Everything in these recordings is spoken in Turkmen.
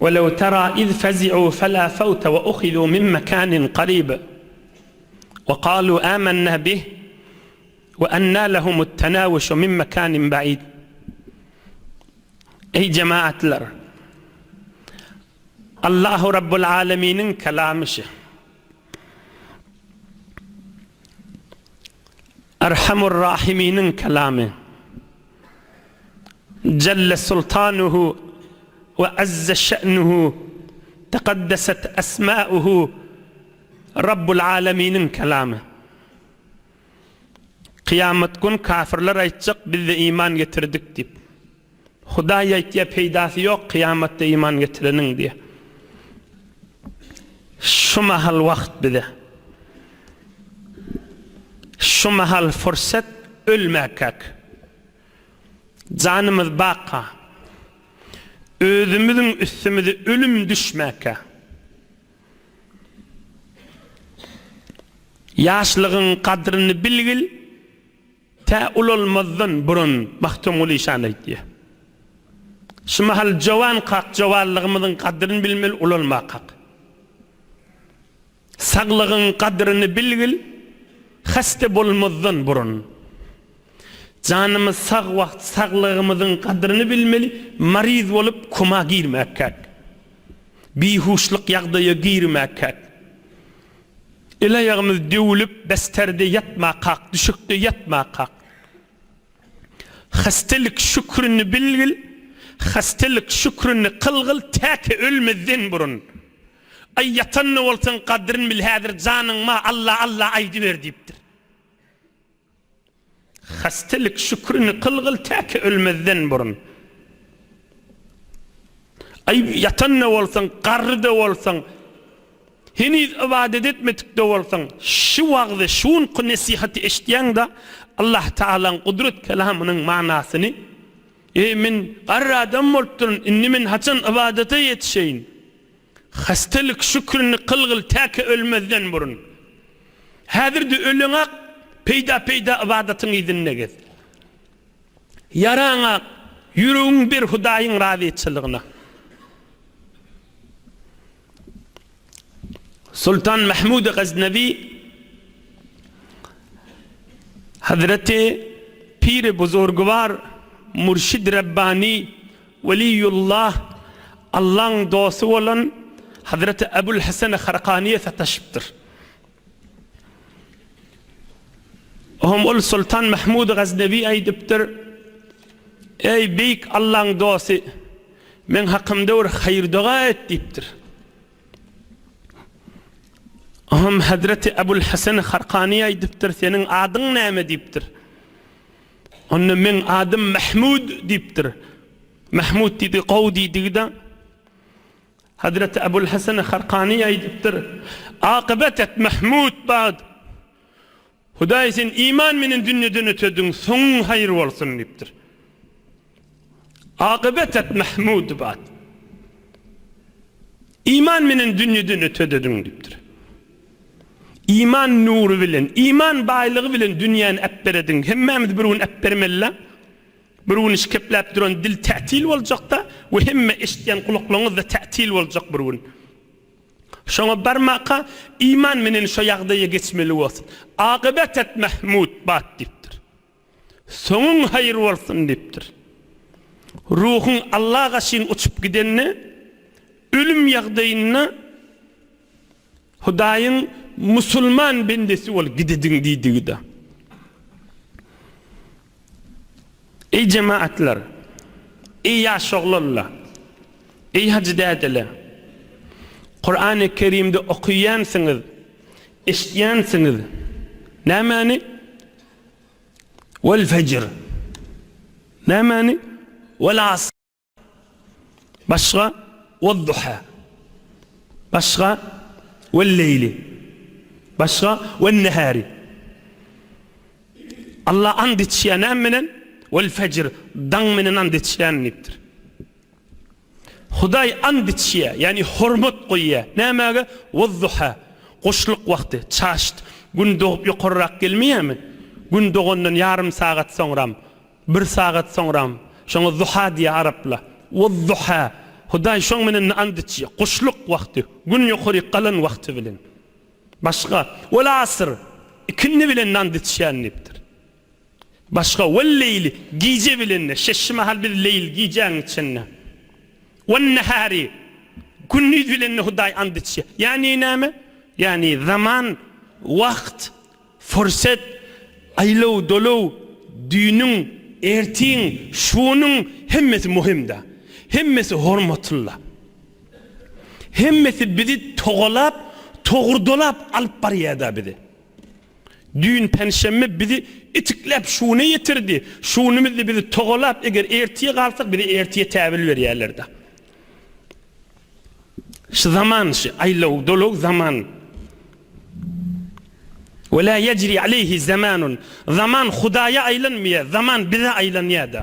وَلَوْ تَرَى إِذْ فَزِعُوا فَلَا فَوْتَ وَأُخِذُوا مِنْ مَكَانٍ قَرِيبٍ وَقَالُوا آمَنَّا بِهِ وَأَنَّى لَهُمُ التَّنَاوُشُ مِنْ مَكَانٍ بَعِيدٍ. Ey cemaatler, Allahu Rabbul Alemin'in kelamışı, Erhamur Rahiminin kelamı, Celle Sultanuhu ve Azze Şe'nuhu, Tekaddeset Esma'uhu, Rabbul Alemin'in kelamı. Kıyamet gün kafirler aytacak, biz de iman getirdik deyip. Hudaýa aytýar peýdasy ýok, kıyamette iman getirenin diye. Şu mahal vakt bize, şu mahal fırsat ölmekak, canımız baka, özümüzün üstümüze ölüm düşmeka, yaşlığın kadrini bilgil, ta ulolmazdan burun Mahtumul İşan aytýar. Şu mahal jowan kak, jowallygymyzyň kadrini bilmeli ulolmakak. Saglığın kadrini bilgil, hasta bolmazdan burun. Canımız sag wagt saglığımyzyň kadrini bilmeli, mariz bolup kuma girmekak. Bihuşluk ýagdaýa girmekak. Ele ýagymyz döwülüp besterde yatmakak, düşükde yatmakak. Hastalyk şükrüni bilgil, hastalyk şükrüni kılgıl, täke ölmezden burun. Ay yatanny bolsaň kadrin bil, häzir janyň ma Allah Allah aýdy ber diýipdir. Hastalyk şükrüni kılgıl, täke ölmezden burun. Ay yatanny bolsaň, garryda bolsaň, heniz ibadet etmedikde bolsaň, şu wagtda şuňky nasihaty eşitýäňde Allah Taalaň kudret kelamynyň manasyny, men garry adam bolup durun, inni men haçan ibadete ýetişeýin. Hastalyk şükrüni kılgıl, täke ölmezden burun. Häzirde öleňe peýda ibadetin ýedinne gez. Yaraňa ýüregiň bir Hudaýyň razy etçiligine. Sultan Mahmud Gaznevi Hazreti Pir-i Buzurgvar, Murşid Rabbani, Veliyullah, Allah'ın dostu olan Hazreti Ebul Hasan Harqani'ye sataşıptır. Ol Sultan Mahmud Gaznevi aýdypdyr: ey beyik Allah'ın dostu, men hakkımda bir hayır dua et diýipdir. Hazreti Ebul Hasan Harqani aýdypdyr: senin adyň näme diýipdir. Onu men adym Mahmud diýipdir. Mahmud diýdi, gow diýdi. Hazreti Ebul Hasan Harqani aýdypdyr: aqibet et Mahmud bad. Hudaý sen iman menen dünýeden ötedin, soň hayır bolsun diýipdir. Aqibet et Mahmud bad. İman menen dünýeden ötedin diýipdir. İman nuru bilen, iman baýlygy bilen dünýäni äpberedin. Hemmemiz birwin äpbermelle. Birwin işkepläp duran dil ta'til boljakda, we hemme eşitýän kulaklaryňyz da ta'til boljak birwin. Şoňa barmaka iman menen şo ýagdaýa geçmeli bolsun. Aqibet et Mahmud bat diýipdir. Soňuň haýyr bolsun diýipdir. Ruhun Allah'a şin uçup gidenni, ölüm ýagdaýyna Hudaýyň musulman bendesi ol gidedin diýdi de. Ey cemaatler, ey ýaşaglar, ey hacıdadeler, Kur'an-ı Kerim'de okuyansınız, eşityansınız. Ne mani? Vel fecr. Ne mani? Vel asr. Başka? Vel duha. Başka? Vel leyli. Başka? Vel nehari. Allah and etşeyen emmenen vel fecr. Dan menen and etşeyen niptir. Hudaý and etşeye, yani hormat goýýa. Nämäge? Vel duha. Goşluk wagty, çaşt. Gün doğup ýokarrak gelmeýärmi? Gün doğandan yarım saat soňram, 1 saat soňram. Şoňa duha diýär araplar. Vel duha. Hudaý şoň menen andyçy, kuşluk wagty, gün ýokary galan wagty bilen. Başga, wala asr, ikindi bilen andyçýandypdyr. Başga, wal leyli, giýje bilen, şeş mahal bir leyl giýjäň içinde. Wan nahari, günnüz bilen Hudaý andyçy. Yani näme? Yani zaman, wagt, fursat, aylaw, dolaw, düýnüň, ertiň, şunyň hemmesi muhimda. Hemmesi hormatlyla. Hemmesi bizi toğalap, toğurdolap alıp barýarda bizi. Düýün penşemme bizi itiklep şuny ýetirdi. Şunymyzdy bizi toğalap, eger ertiye galsak bizi ertiye täbil berýärlerdi. Şu zaman, şu aylaw, dolaw zaman. ولا يجري عليه زمان. Zaman Hudaýa aýlanmaýar, zaman bize aýlanýarda.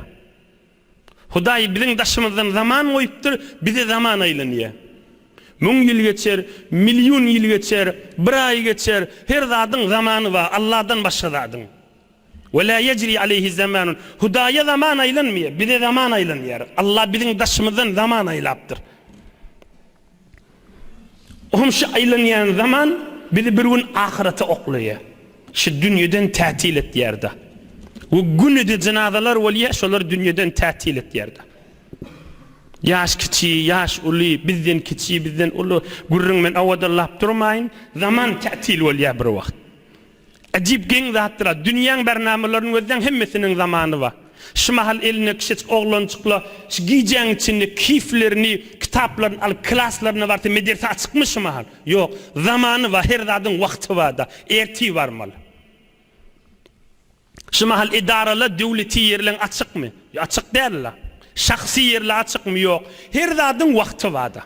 Hudaý biziň daşymyzdan zaman goýupdyr, bize zaman aýlanýar. 1000 ýyl geçer, milyon ýyl geçer, bir ay geçer, her zadyň zamany bar, Allahdan başga zadyň. ولا يجري عليه زمان. Hudaýa zaman aýlanmaýar, bize zaman aýlanýar. Allah biziň daşymyzdan zaman aýlapdyr. Oňa şu aýlanýan zaman bizi bir gün ahirete oklaýar. Şu dünýeden tätil etýärdi. O günüde cenazalar bolýar, şolar dünýeden tätil etýärdi. Yaş kiçi, yaş uly, bizden kiçi, bizden uly gurrun men awada lap durmaýyn, zaman tätil bolýar bir wagt. Ajib geň zatlar, dünýäň bernamalarynyň özüň hemmesiniň zamany bar. Şu mahal eline kiçik oglançykla, şu giýjäň içinde kiflerini, kitaplarını alıp klaslaryna barty medrese açykmy şu mahal? Ýok, zamany bar, her zadyň wagty barda, erti barmaly. Şu mahal idaralar döwleti ýerleň açykmy? Açyk däller. Şahsy ýerler açykmy? Ýok. Her zadyň wagty barda.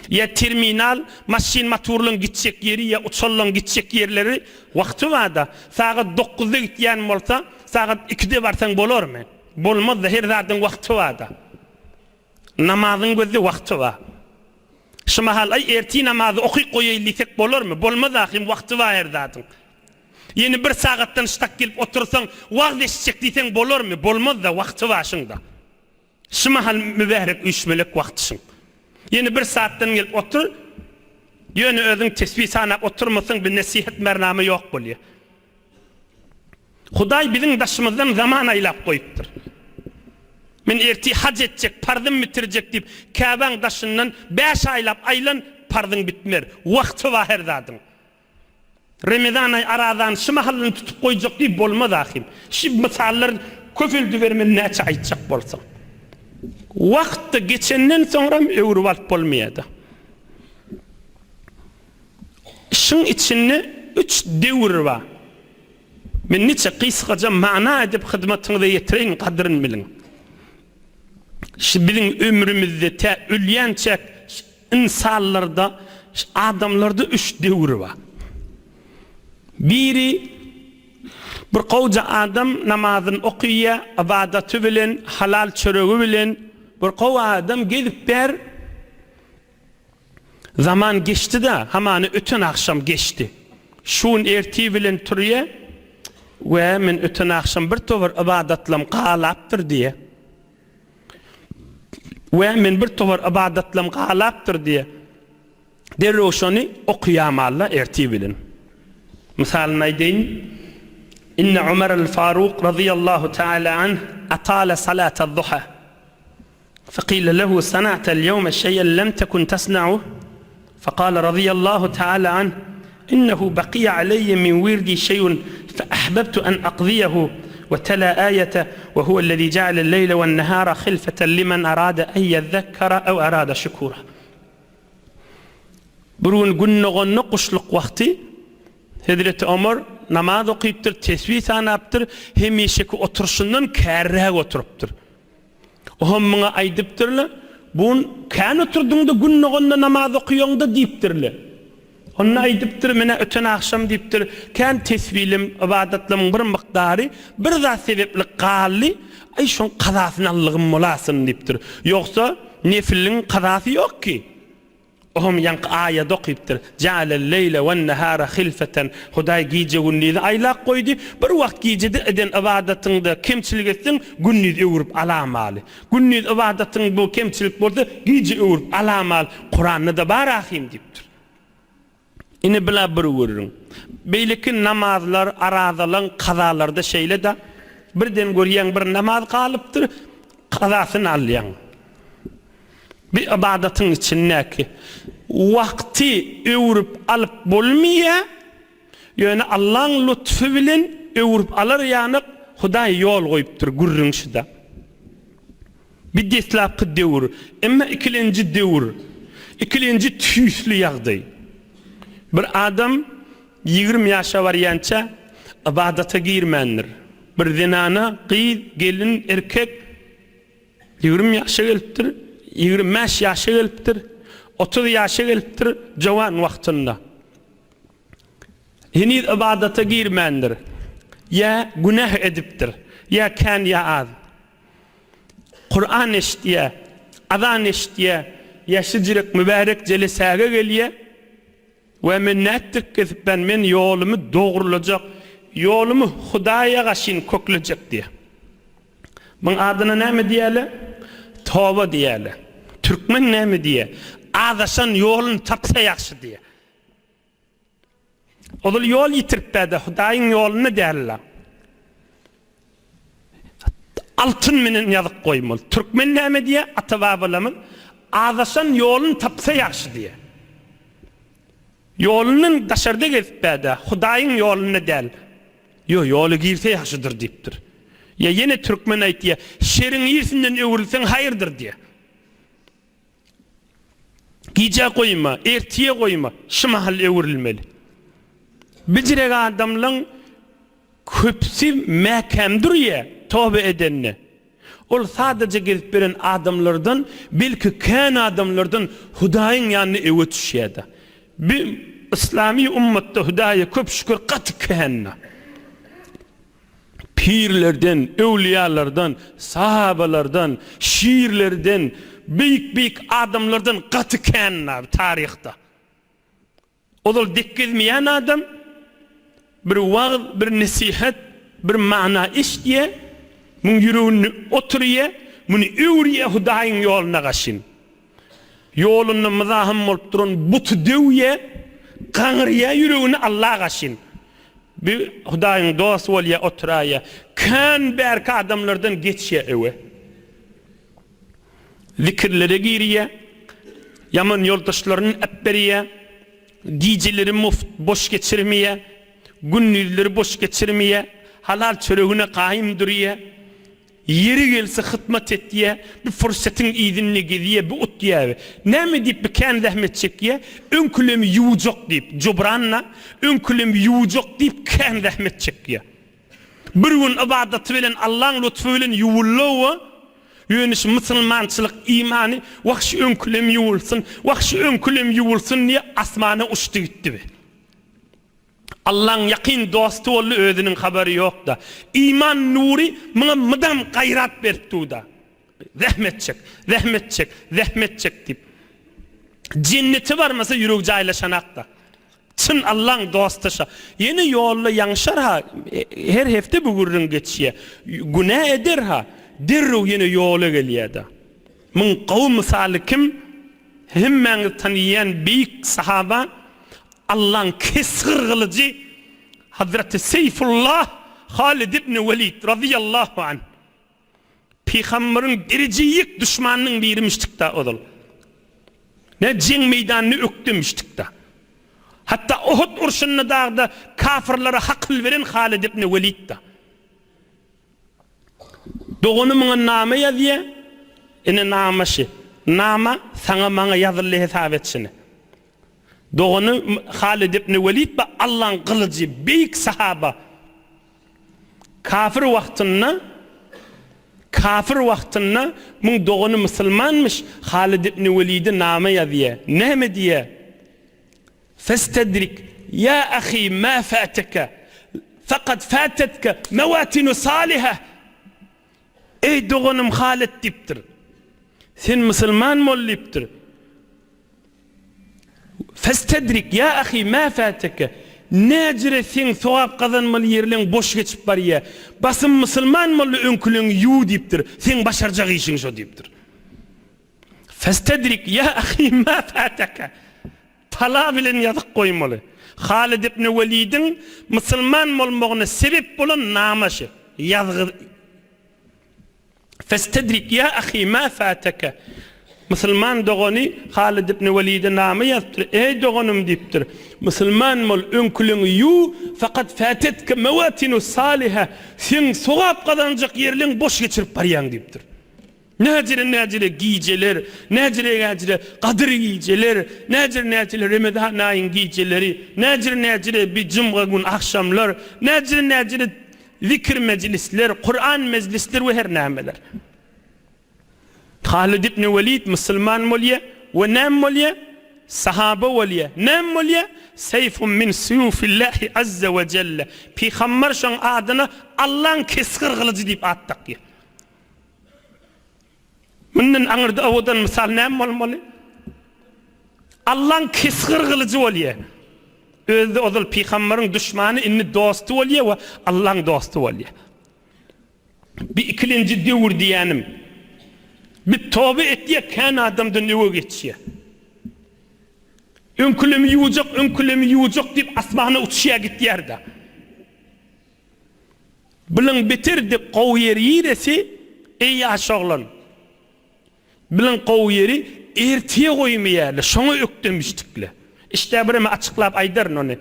Ya terminal, maşin motorlaryň gitjek ýeri, ya uçallaryň gitjek ýerleri wagty barda. Sagat 9-da gitýän bolsa, sagat 2-de barsaň bolarmy? Bolmaz, her zadyň wagty barda. Namazyň gözü wagty bar. Şu mahal ay erti namazy oky goýaýlyk bolarmy? Bolmaz, ahim wagty bar her zadyň. Yeni bir sagatdan ştak gelip otursaň, wagt eşitjek diýseň bolarmy? Bolmaz da wagty bar şunda. Şu mahal mübarek üçmelek wagtyşyň. Yeni bir saatdan gelip otur, ýöne özüň tesbih sanap oturmasaň bir nasihat bernamy ýok bolýar. Hudaý biziň daşymyzdan zaman aýlap goýupdyr. Men erti hac etjek, pardyň bitirjek diýip Käbäň daşyndan 5 aýlap aýlan pardyň bitmer. Wagty bar her zadyň. Ramazan ay aradan şu mahallyny tutup goýjak diýip bolmaz ahim. Şu misallar köpeldi bermen näçe aýtjak bolsa. Wagty geçenden soňra öwrüp alyp bolmaýardy. Şuň içinde 3 döwür bar. Men neçe kysgaça maňa edip hyzmatyňyza ýetireň kadryny bilin. Şu biziň ömrümizde ölýänçek insanlarda, adamlarda 3 döwür bar. Biri bir gowja adam namazyny okuyýar, ibadaty bilen, halal çöregi bilen, bir gow adam gelip ber zaman geçti de, hamany öten akşam geçti. Şun erti bilen turýar we men öten akşam bir towar ibadatlam galapdyr diye. We men bir towar ibadatlam galapdyr diye. Derrew şonu okuýamalla erti bilen. Misalny aýdyn. İnne Umar el-Faruq radiyallahu ta'ala anh atala salat al-duha. فقيل له صنعت اليوم شيئا لم تكن تصنعه فقال رضي الله تعالى عنه إنه بقي علي من وردي شيء فأحببت أن أقضيه وتلا آية وهو الذي جعل الليل والنهار خلفة لمن أراد أن يذكر أو أراد شكورا. برون قلنا غنى قشلق وقتي Hazreti Ömer namaz okuyupdyr, tesbih sanapdyr, hemişeki oturuşundan kärräk oturupdyr. O muňa aýdypdyrlar, bun kän oturdyňda günneginde namaz okuýaňda diýipdirler. Onda aýdypdyr, mene öten akşam diýipdir, kän tesbilim, ibadatlaryň bir miqdary bir zat sebepli galy, ay şoň qazasyny allygym bolasyn diýipdir. Ýoksa nefiliň qazasy ýok ki. Ohum yank ayet okuyuptur. Ja'alel leyle ve nehara hilfeten. Huday gece günnüzü aylak koydu. Bir vakt gecede eden ibadetinde kemçilik etsin, günnüz öwürüp alamalı. Günnüz ibadetin bu kemçilik bolsa, gece öwürüp alamalı. Kur'an'da da bar ahim diptir. Ini bila bir wurun. Beyleki namazlar, arazalan, kazalarda şeyle de birden görýän bir namaz kalıptır. Kazasyny alýan. Bir ibadetin içindeki vakti öwürüp alıp bolmaya, yani Allah'ın lütfü bilen öwürüp alır yani Hudaý yol goýupdyr gürrüňşide. Bir deslapky döwür, emma ikilenji döwür, ikilenji tüýsli ýagdaý. Bir adam 20 ýaşa barýança ibadata girmendir. Bir zinana gyz, gelin, erkek 20 ýaşa gelipdir. 25 ýaşa gelipdir, 30 ýaşa gelipdir jowan wagtynda. Heniz ibadata girmendir. Ya günah edipdir, ya kan ya az. Kur'an eşdiye, azan eşdiye, yaşıcılık mübarek jelesege gelýär. Ve minnettir ki ben yolumu doğrulacak, yolumu Hudaýa gaşyn köklejek diye. Bunun adyna näme diýeli? Toba diýeli. Türkmen näme diýe? Adaşan yolun tapsa ýaxşy diye. Odul yol ýitiripdi, Hudaýyň ýoluny därler. Altın menen ýazyp goýmaly. Türkmen näme diýe? Ata-babalarymyz adaşan yolun tapsa ýaxşy diye. Yolunun daşarda gezipdi, Hudaýyň ýoluny däl. Yo, ýoly girse ýaxşydyr diýipdir. Ya yine Türkmen aýtdy, şeriň ýersinden öwrülseň haýyrdyr diye. Giýje goýma, ertiye goýma, şu mahal öwrülmeli. Bijirek adamlaryň köpsi mäkämdir ýa, toba edenni. Ol sadece gezip beren adamlardan, belki kän adamlardan Hudaýyň ýanyna öwetişýärdi. Bir İslami ummatda Hudaýa köp şükür gaty känna. Pirlerden, öwliýalardan, sahabalardan, şiirlerden, büyük adamlardan gaty känna tarihda. Odul dikkizmeýän adam bir wagt, bir nasihat, bir maňa işdiýe, muň ýüregini oturýa, muny öwrüýe Hudaýyň ýoluna gaşyn. Yolunu mızahım olup duran butu dövye, kanırya yüreğini Allah'a gaşyn. Bir Hudaýyň dost bolýa oturaya, kan berki adamlardan geçýe öwe. Zikirlere girýe, yaman yoldaşlaryny äpberýe, gijeleri boş geçirmeýe, günnüzleri boş geçirmeýe, halal çöregine qaýym durýe. Yeri gelse hıtmat etdiye, bir fırsatin idinini gidiye, bir ut diye. Näme diýip bir kän zähmet çekýe, öňkülemi ýuwjak diýip, jobranna, öňkülemi ýuwjak diýip kän zähmet çekýe. Bir gün ibadat bilen Allah'ın lütfü bilen ýuwullawa, ýöniş musulmançylyk imany, wagşy öňkülemi ýuwulsyn, wagşy öňkülemi ýuwulsyn diye asmana uçdy gitdi. Allah'ın yakın dostu ollu özünün haberi yok da. İman nuri bana mıdam gayrat berdi da. Zahmet çek, zahmet çek, zahmet çek deyip. Cenneti varmasa yürek jaylaşanak da. Çın Allah'ın dostuşa. Yeni yolla yanşar ha. Her hefte bu gurrun geçiye. Günah eder ha. Derru yeni yola geliyor da. Min kavm misali kim? Hemmen tanıyan büyük sahaba Allah'ın kesgir kılıcı Hazreti Seyfullah Halid ibn Velid radıyallahu anh. Peygamberin dereceyik düşmanının birmiştik da odul. Ne ceng meydanını öktümiştik da. Hatta Uhud urşunna dağda kafirlere hakıl veren Halid ibn Velid da. Doğunu mına nama yazıya, ene namaşı. Nama sana bana yazılı hesap etsini. Doğunu Halid ibn Velid ba Allah'ın kılıcı büyük sahaba. Kafir vaktında mun doğunu musulmanmış Halid ibn Velid'i nama yazıya. Näme diye? Festedrik ya ahi ma fataka faqad fatatka mawatinu salihah. Ey doğunum Halid diptir. Sen musulman mı oliptir? Festedrik ya ahi ma fataka. Necire sen sowap kazanmalı yerlerin boş geçip var ya. Basın Müslüman malı önkülün yu deyiptir. Sen başaracak işin şu deyiptir. Festedrik ya ahi ma fataka. Tala bilen yazık koymalı. Halid ibn Velid'in Müslüman olmağına sebep olan namaşı. Yazgı. Festedrik ya ahi ma fataka. Müslüman doğani Halid ibn Velid'e namı yazıptır. Ey doğanım deyiptir. Müslüman mol önkülün yu fakat fatetke mevatinu saliha. Sen sowap kazanacak yerlerin boş geçirip barayan deyiptir. Necire giyceler, necire kadir giyceler, necire Ramazan ayın giyceleri, necire bir cuma gün akşamlar, necire zikir meclisler, Kur'an meclisler ve her nameler. Halid ibn Velid Müslüman molye ve nam molye sahaba molye nam molye seyfun min suyufillahi azze ve celle peygamber şan adına Allah'ın keskir kılıcı deyip attak ya. Bunun anırda avudan misal nam molmalı? Allah'ın keskir kılıcı molye. Özde odul peygamberin düşmanı inni dostu molye ve Allah'ın dostu molye. Bir ikilinci devur diyenim. Bir tövbe ettiye kan adamdan öve geçiyor. Önkülümü yuvacak deyip asmana uçuya gitti yerde. Bilin bitirdi qow yeri yiresi ey yaşoğlan. Bilin qow yeri ertiye koymayarlı. Şonu ökdemiştikle. İşte birime açıklap aydarın onu.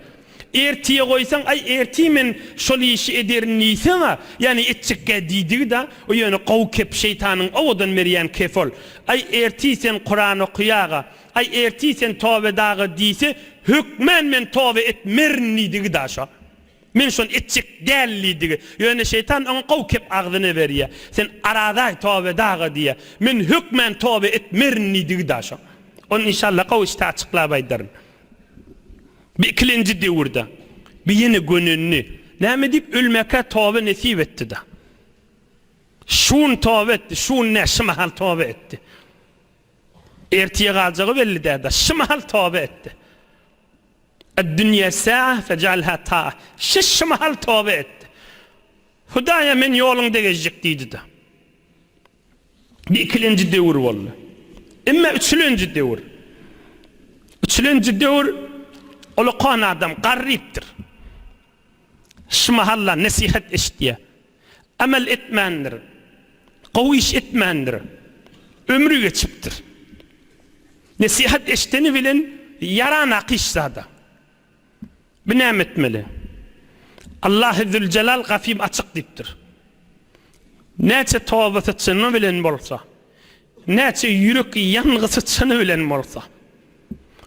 Ertiye koysan ay ertimen şol işi ederin neyse yani etçikke deydi da o yani qow kep şeytanın ovadan meriyen kefol. Ay ertiysen Kur'an okuyaga ay ertiysen tövbe dağı deyse hükmen men tövbe etmerniydi da şo. Men şon etçik delliydi. Yani şeytan on qow kep ağzını veriyor. Sen arada tövbe dağı diye. Men hükmen tövbe etmerniydi da şo. On inşallah qow işte açıklap aydarın. Bir ikinci devirde bir yeni gönüllü ne deyip ölmeke tövbe nasip etti da. Şun tövbe etti, şun ne şimahal tövbe etti. Ertiye kalacağı belli de şimahal tövbe etti. Dünya sa'a fecalha ta'a. Şimahal tövbe etti. Hudaya men yolunda geçecek deydi de. Bir ikinci devir oldu. Ama üçüncü devir. Üçüncü devir Olukan adam gariptir. Şimahalla nasihat iştiye. Amel etmendir. Qaviş etmendir. Ömrü geçiptir. Nasihat işteni bilen yaran akışsada. Binem etmeli. Allah-u Zülcelal gafim açık diptir. Neçe tövbe etçini bilen bolsa. Neçe yürek yangısı etçini bilen bolsa.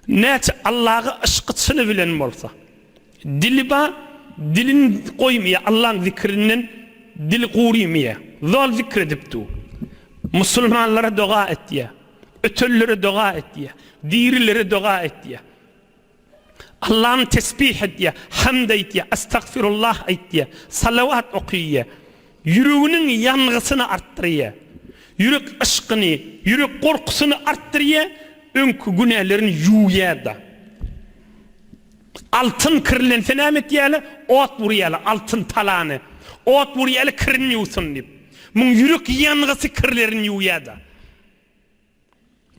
Neçe Allah'a aşkıtsını bilen bolsa. Dili ba, dilin koymaya Allah'ın zikrinin dil kurimaya. Zol zikrediptu. Müslümanlara dua et diye. Ötüllere dua et diye. Dirilere dua et diye. Allah'ın tesbih et diye. Hamd et diye. Estağfirullah et diye. Salavat okuyor. Yüreğinin yangısını arttırıyor. Yürek aşkını, yürek korkusunu arttırıyor. Önkü günahlerini yuyada. Altın kırılen fenamet yali, ot vuruyalı, altın talanı. Ot vuruyalı kırın yusun deyip. Mun yürek yangısı kırlerini yuyada.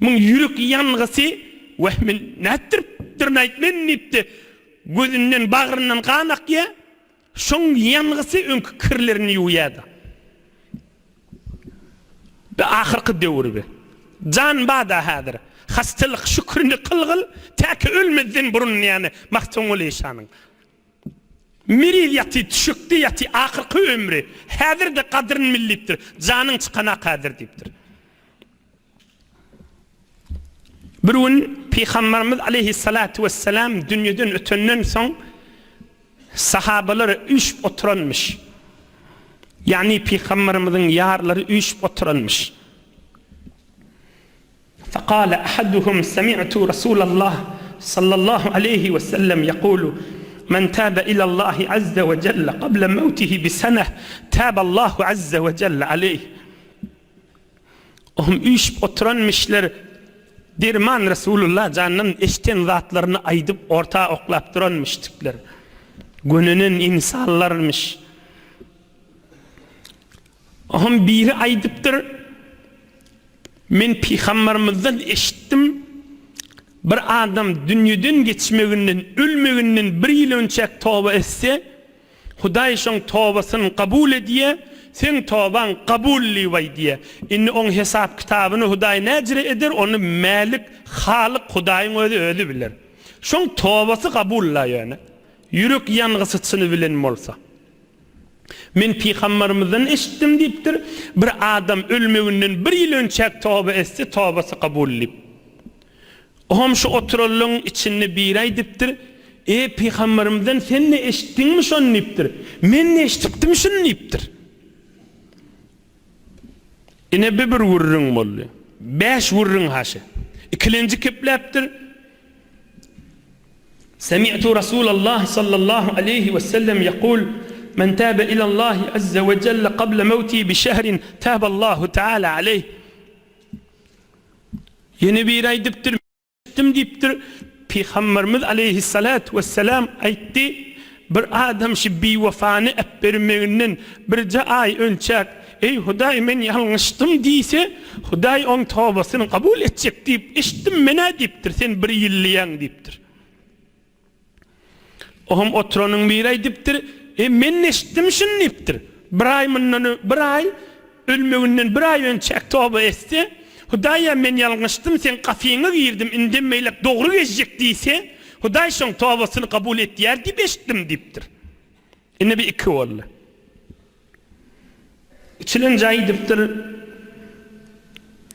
Mun yürek yangısı, vehmin nettiriptir neytmen neyipti. Gözünden, bağrından kanak ya, şun yangısı önkü kırlerini yuyada. Bir ahırkı devur be. Can bada hadır. Hastalık şükrünü kılgıl, taki ölmedin burun yani, mahtumul işanın. Miril yati, tüşüktü yati, ahırkı ömrü, hadir de kadrin milliptir, canın çıkana kadir deyiptir. Bir gün Peygamberimiz aleyhissalatu vesselam dünyadan ötünden son sahabaları üşüp oturanmış. Yani Peygamberimizin yarları üşüp oturanmış. فقال أحدهم سمعت رسول الله صلى الله عليه وسلم يقول من تاب إلى الله عز وجل قبل موته بسنة تاب الله عز وجل عليه. هم üşüp oturanmışlar Derman Resulullah canının eşten zatlarını aydıp orta oklap duranmıştıklar. Gününün insanlarmış. Ahım biri aydıptır. Men Peygamberimizden eşittim. Bir adam dünyadan geçmeginin, ölmeginin bir yıl önçek tövbe etse, Hudaý şoň tövbesini kabul ediye, sen tövben kabulli vay diye. Inni on hesap kitabını Hudaý näjre eder, onu Malik, Halyk Hudaýyň özü biler. Şoň tövbesi kabulla ýöne. Yürek ýangysyçyny bilen bolsa. Men Peygamberimizden eşitdim diýipdir. Bir adam ölmeginin bir yıl önçek tövbe etse, tövbesi kabulli. Oham şu oturalığın içinde bir ay diptir. Peygamberimden sen ne eşittin mi şonu niptir? Men ne eşittim şunu niptir? Ine bir vurrun bollu. 5 vurrun haşi. İkilinci kepleptir. Semi'tu Resulullah sallallahu aleyhi ve sellem yekul men tabe ilallahi azze ve celle qabla mevti bi şehrin taballahu teala aleyh. Yeni bir ay diptir. Diptir. Peygamberimiz aleyhissalatu vesselam aytdı, bir adam şi bi wafany epbermeginin birce ay önçek ey Hudaý men ýalňyşdym diýse, Hudaý on tawbasyny kabul etjek diýip eşitdim mena diýipdir, sen bir ýyllyň diýipdir. Ohum oturanyň bir ay diýipdir, men eşitdim şunu diýipdir. Bir ay mundan bir ay ölmeginden bir ay önçek tawba etse, Hudaýa men ýalňyşdym, sen gafiňe girdim, indemeýlek dogry geçjek diýse, Hudaý şoň tawbasyny kabul etýär diýip eşitdim diýipdir. Ine bir iki boldy. İçilen jaýdypdyr.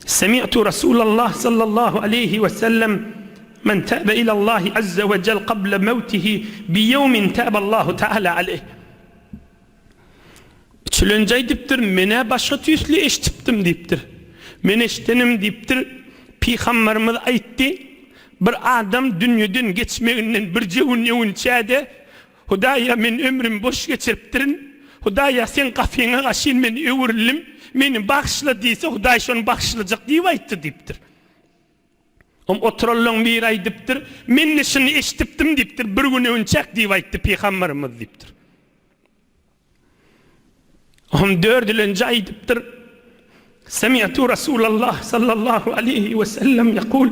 Semi'tu Resulullah sallallahu aleyhi ve sellem men tabe ilallahi azze ve cel qabla mevtihi bi yawmin taballahu taala aleyh. İçilen jaýdypdyr, mene başga tüýsli eşitdim diýipdir. Men eşitenim diýipdir. Peygamberimiz aýtdy, bir adam dünýeden geçmeginden bir jewun ýewünçäde Hudaýa men ömrüm boş geçiripdirin. Hudaýa sen gafiňe gaşyn men öwürlim, meni bagşla diýse Hudaý şonu bagşlajak diýip aýtdy diýipdir. Oturallyň bir ay diýipdir. Men şunu eşitipdim diýipdir. Bir gün öňçek diýip aýtdy Peygamberimiz diýipdir. Dördüncü ay diýipdir. سمعت رسول الله صلى الله عليه وسلم يقول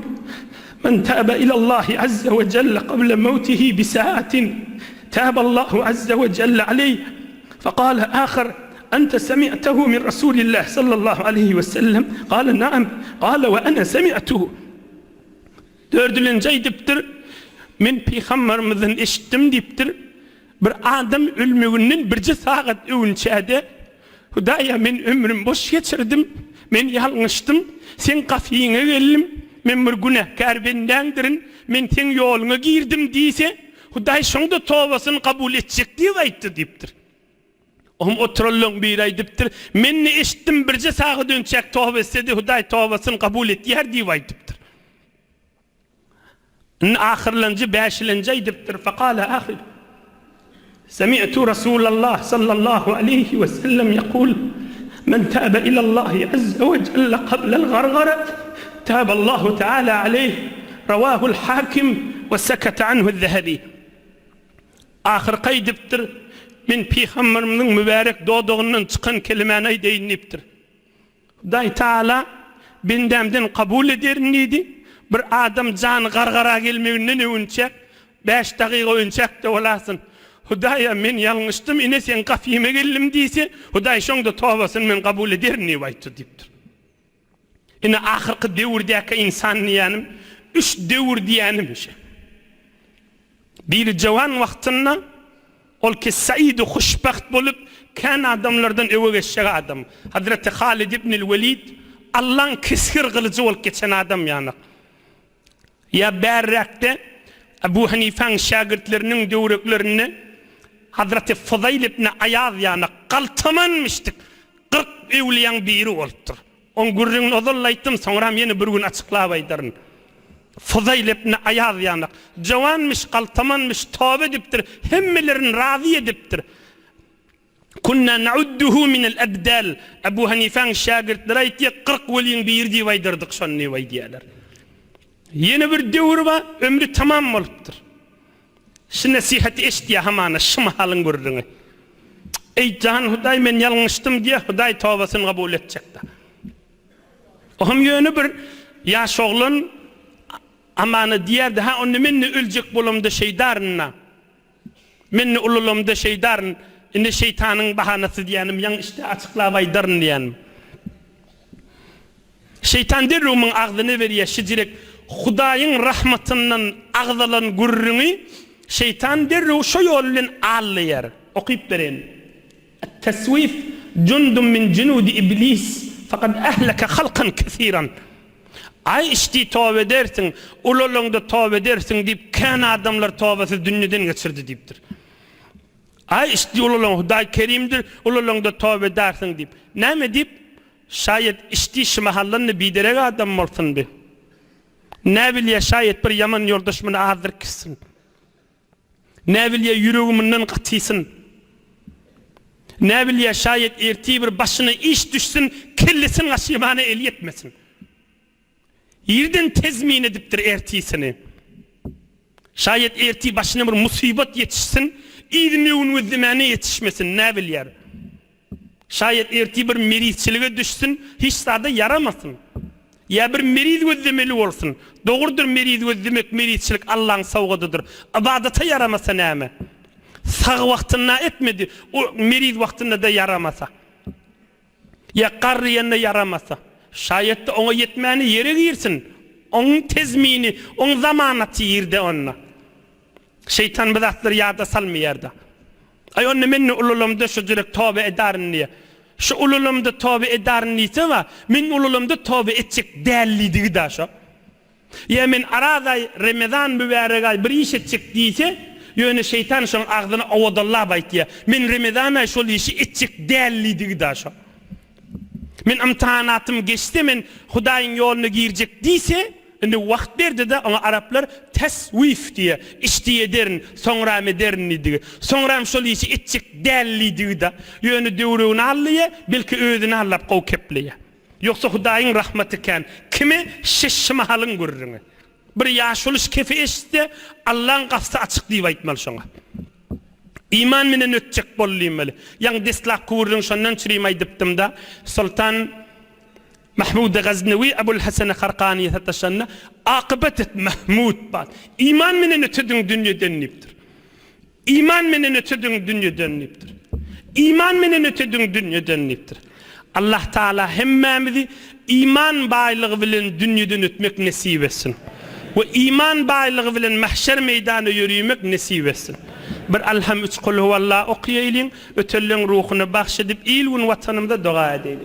من تاب إلى الله عز وجل قبل موته بساعة تاب الله عز وجل عليه فقال آخر أنت سمعته من رسول الله صلى الله عليه وسلم قال نعم قال وأنا سمعته dördüncü ay diptir men Peygamberimizden eşitdim diptir bir adam ölmeginin birce saat öňçäde Hudaýa men ömrüm boş geçirdim, men ýalňyşdym, sen gafiňe geldim, men bir günahkar bendendirin, men sen ýoluňa girdim diýse, Hudaý şoňda tawbasyny kabul etjek diýip aýtdy diýipdir. Oturallyň bir ay diýipdir, men eşitdim birje saat önçek tawba etsedi, Hudaý tawbasyny kabul etýär diýip aýtdypdyr. Ahirlenji 5-lenji ay diýipdir, faqala ahir سمعت رسول الله صلى الله عليه وسلم يقول من تاب إلى الله عز وجل قبل الغرغرة تاب الله تعالى عليه رواه الحاكم وسكت عنه الذهبي. آخر قيد بتر من Peygamberimizin mübarek doğduğundan çıkan kelimeni deyiniptir. Hudaý Taala bendemden kabul edernidi. Bir adam canı gargara gelmeginden öňçek 5 daqiqa öňçek de bolasyn. Hudaýa men ýalňyşdym, ine sen gafiňe geldim diýse, Hudaý şoňda tawbasyny men kabul ederni aýtdy diýipdir. Ine ahyrky döwürdäki insan ýanym 3 döwür diýänim şe. Bir jawan wagtynda ol ki saýid we hoşbaht bolup kan adamlardan öwe geçýän adam. Hazreti Halid ibn el-Walid Allah'ın keskir kılıcı ol geçen adam ýany. Ya berrakde Ebu Hanife'nin şagirdlerinin döwreklerini Hazreti Fudayl ibn Ayaz ýany galtamanmışdyk. 40 ewliýan biri bolupdyr. On gürrüň ozallaýtdym, soňra meni bir gün açyklap aýdyryn. Fudayl ibn Ayaz ýany jawanmış, galtamanmış, tawba edipdir, hemmelerini razy edipdir. Kunna na'udduhu min al-abdal. Ebu Hanife'nin şagirdleri aýtdy, 40 weliň biri diýip aýdyrdyk şonu diýýärler. Yeni bir döwür var, ömrü tamam bolupdyr. Şu nasihati eşdiýe hamana şym halyn gördiňi. Ey can Hudaý men ýalňyşdym diýe Hudaý tawbasyny kabul etjekdi. Oňam ýöne bir ýaş oglun amany diýerdi, ha onu meni öljek bolamda şeýdarna. Meni ululumda şeýdarn, indi şeytanyň bahanasy diýenim, ýa işte açyklap aýdaryn diýenim. Şeytan derrumyň agzyny berýär, şijirek Hudaýyň rahmatynyň agzalan gurrüňi şeytan derru şo ýol bilen alýar. Okyp beren. At-taswif jundun min junudi iblis faqad ahlaka halqan kesiran. Ay işdi tawbe edersin, ululungda tawbe edersin diýip kan adamlar tawbasy dünýeden geçirdi diýipdir. Ay işdi ululung Hudaý kerimdir, ululungda tawbe edersin diýip. Näme diýip? Şayet işdi şu mahallanny biderek adam bolsun bi. Ne bilýär şayet bir yaman ýoldaşmyny azdyr kissin. Ne bilýär ýüregimden gatysyn. Ne bilýär şayet erti bir başyna iş düşsün, kellesin aşymany el yetmesin. Ýerden tezmin edipdir ertisini. Şayet erti başyna bir musibet yetişsin, ýerden we zemany yetişmesin, ne bilýär. Şayet erti bir merizçilige düşsün, hiç sada yaramasın. Ya bir meriz gözlemeli olsun. Doğrudur meriz gözlemek, merizçilik Allah'ın savgadıdır. Ibadata yaramasa näme? Sağ wagtynda etmedi, o meriz wagtynda da yaramasa. Ya qarryanda yaramasa. Şayet de ona yetmäni yere girsin. Onun tezmini, onun zamanatı yerde onna. Şeytan bidatları yada salmayarda. Ay onu meni ululumda şu direk tawbe ederin diye. Şu ululumda tawbe ederin diýse wa, men ululumda tawbe etjek dällidigi da şo. Ya men arada Ramazan mübarek bir iş etjek diýse, ýöne şeytan şoň agzyny awdallap aýtdy. Men Ramazan şol işi etjek dällidigi da şo. Men imtihanatym geçdi, men Hudaýyň ýoluny girjek diýse, indi wagt berdi de ona Araplar taswif diye işdi ederin, soňram ederin diýdi. Soňram şol işi etjek dällidigi da ýöne döwrüni alýa, belki özüni allap gow kepliýe. Ýoksa Hudaýyň rahmaty ken kimi şeşme halyn görürüňi. Bir ýaşul iş kefe eşdi, Allah'ın gapsy açyk diýip aýtmaly şoňa. İman menen ötjek bolýmeli. Ýa-ni deslak kurdyň şondan çyrym aýdypdym da, Sultan Mahmud Ghaznawi Abul Hasan Kharqani taşanna aqıbet Mahmud bad. İman menen ötedin dünýeden nipdir. İman menen ötedin dünýeden nipdir. İman menen ötedin dünýeden nipdir. Allah Taala hemmemizi iman baýlygy bilen dünýeden ötmek nesip etsin. Ve iman baýlygy bilen mahşer meýdanyna ýürümek nesip etsin. Bir alham 3 kul huvallahu okuýaýlyň, ötellüň ruhuny bagş edip il we watanymda dua edeýin.